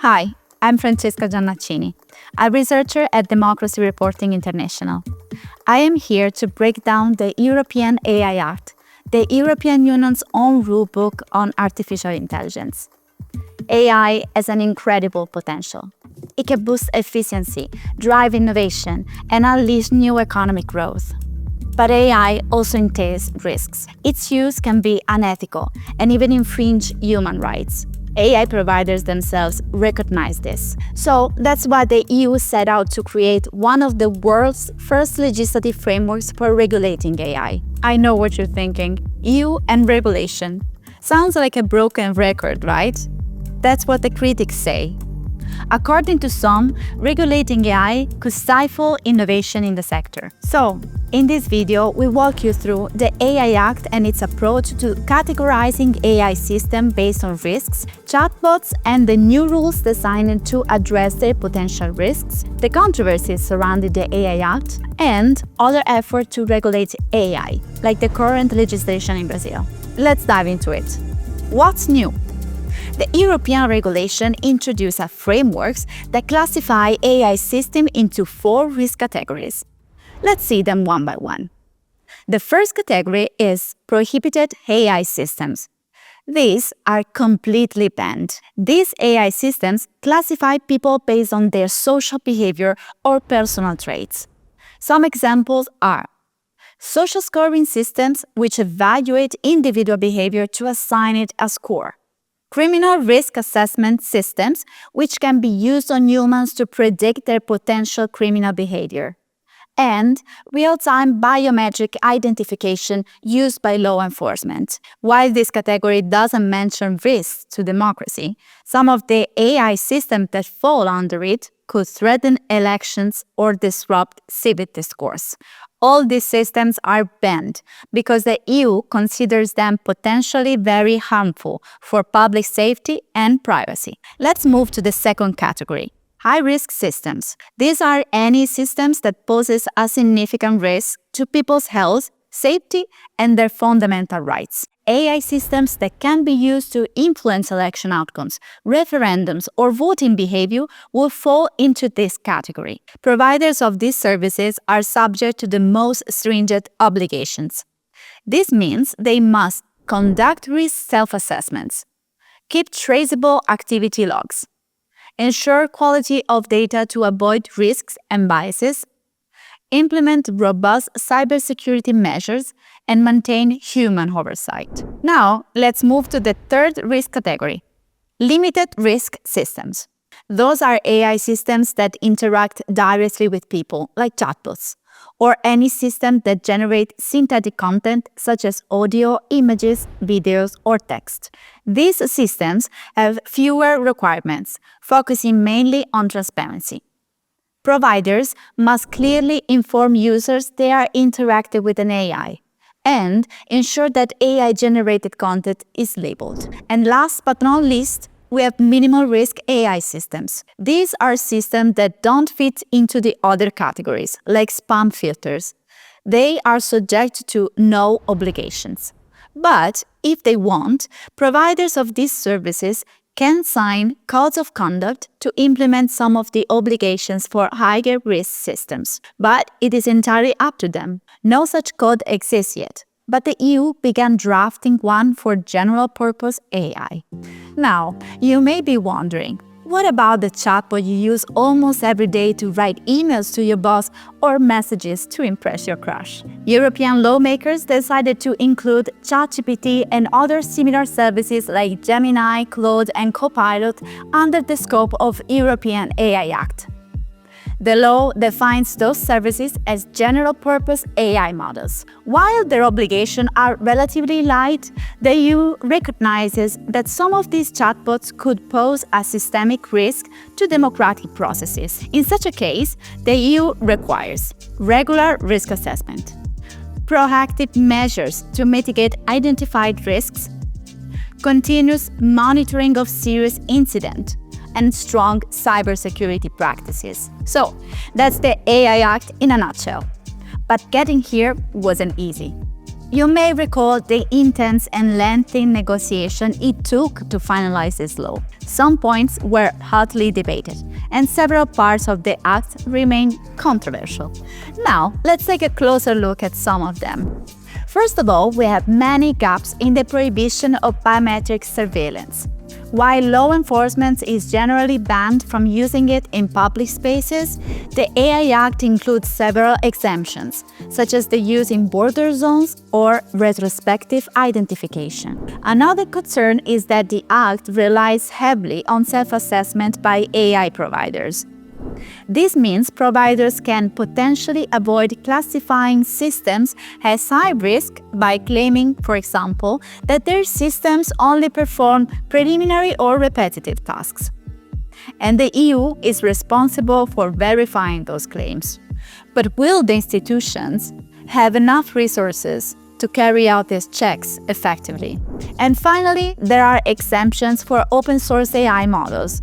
Hi, I'm Francesca Giannaccini, a researcher at Democracy Reporting International. I am here to break down the European AI Act, the European Union's own rulebook on artificial intelligence. AI has an incredible potential. It can boost efficiency, drive innovation, and unleash new economic growth. But AI also entails risks. Its use can be unethical and even infringe human rights. AI providers themselves recognize this. So that's why the EU set out to create one of the world's first legislative frameworks for regulating AI. I know what you're thinking. EU and regulation. Sounds like a broken record, right? That's what the critics say. According to some, regulating AI could stifle innovation in the sector. So, in this video, we walk you through the AI Act and its approach to categorizing AI systems based on risks, chatbots, and the new rules designed to address their potential risks, the controversies surrounding the AI Act, and other efforts to regulate AI, like the current legislation in Brazil. Let's dive into it. What's new? The European regulation introduces frameworks that classify AI systems into 4 risk categories. Let's see them one by one. The first category is prohibited AI systems. These are completely banned. These AI systems classify people based on their social behavior or personal traits. Some examples are social scoring systems, which evaluate individual behavior to assign it a score. Criminal risk assessment systems, which can be used on humans to predict their potential criminal behavior. And real-time biometric identification used by law enforcement. While this category doesn't mention risks to democracy, some of the AI systems that fall under it could threaten elections or disrupt civic discourse. All these systems are banned because the EU considers them potentially very harmful for public safety and privacy. Let's move to the second category. High-risk systems. These are any systems that poses a significant risk to people's health, safety, and their fundamental rights. AI systems that can be used to influence election outcomes, referendums, or voting behavior will fall into this category. Providers of these services are subject to the most stringent obligations. This means they must conduct risk self-assessments, keep traceable activity logs, ensure quality of data to avoid risks and biases, implement robust cybersecurity measures, and maintain human oversight. Now, let's move to the third risk category, limited risk systems. Those are AI systems that interact directly with people, like chatbots, or any system that generates synthetic content such as audio, images, videos, or text. These systems have fewer requirements, focusing mainly on transparency. Providers must clearly inform users they are interacting with an AI and ensure that AI-generated content is labeled. And last but not least, we have minimal risk AI systems. These are systems that don't fit into the other categories, like spam filters. They are subject to no obligations. But if they want, providers of these services can sign codes of conduct to implement some of the obligations for higher risk systems. But it is entirely up to them. No such code exists yet, but the EU began drafting one for general-purpose AI. Now, you may be wondering, what about the chatbot you use almost every day to write emails to your boss or messages to impress your crush? European lawmakers decided to include ChatGPT and other similar services like Gemini, Claude, and Copilot under the scope of European AI Act. The law defines those services as general-purpose AI models. While their obligations are relatively light, the EU recognizes that some of these chatbots could pose a systemic risk to democratic processes. In such a case, the EU requires regular risk assessment, proactive measures to mitigate identified risks, continuous monitoring of serious incidents, and strong cybersecurity practices. So, that's the AI Act in a nutshell. But getting here wasn't easy. You may recall the intense and lengthy negotiation it took to finalize this law. Some points were hotly debated, and several parts of the act remain controversial. Now, let's take a closer look at some of them. First of all, we have many gaps in the prohibition of biometric surveillance. While law enforcement is generally banned from using it in public spaces, the AI Act includes several exemptions, such as the use in border zones or retrospective identification. Another concern is that the Act relies heavily on self-assessment by AI providers. This means providers can potentially avoid classifying systems as high risk by claiming, for example, that their systems only perform preliminary or repetitive tasks. And the EU is responsible for verifying those claims. But will the institutions have enough resources to carry out these checks effectively? And finally, there are exemptions for open source AI models.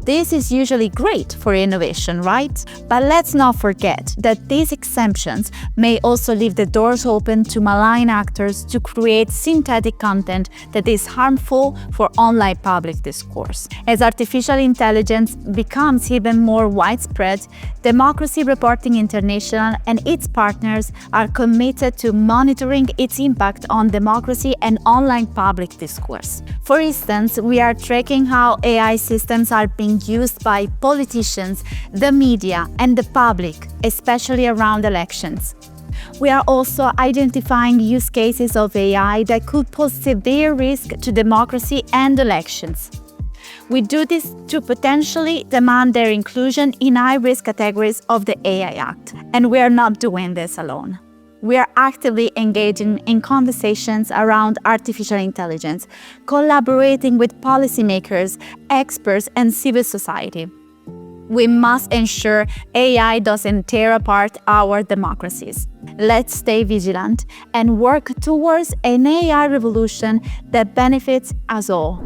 This is usually great for innovation, right? But let's not forget that these exemptions may also leave the doors open to malign actors to create synthetic content that is harmful for online public discourse. As artificial intelligence becomes even more widespread, Democracy Reporting International and its partners are committed to monitoring its impact on democracy and online public discourse. For instance, we are tracking how AI systems are being used by politicians, the media, and the public, especially around elections. We are also identifying use cases of AI that could pose severe risk to democracy and elections. We do this to potentially demand their inclusion in high-risk categories of the AI Act, and we are not doing this alone. We are actively engaging in conversations around artificial intelligence, collaborating with policymakers, experts, and civil society. We must ensure AI doesn't tear apart our democracies. Let's stay vigilant and work towards an AI revolution that benefits us all.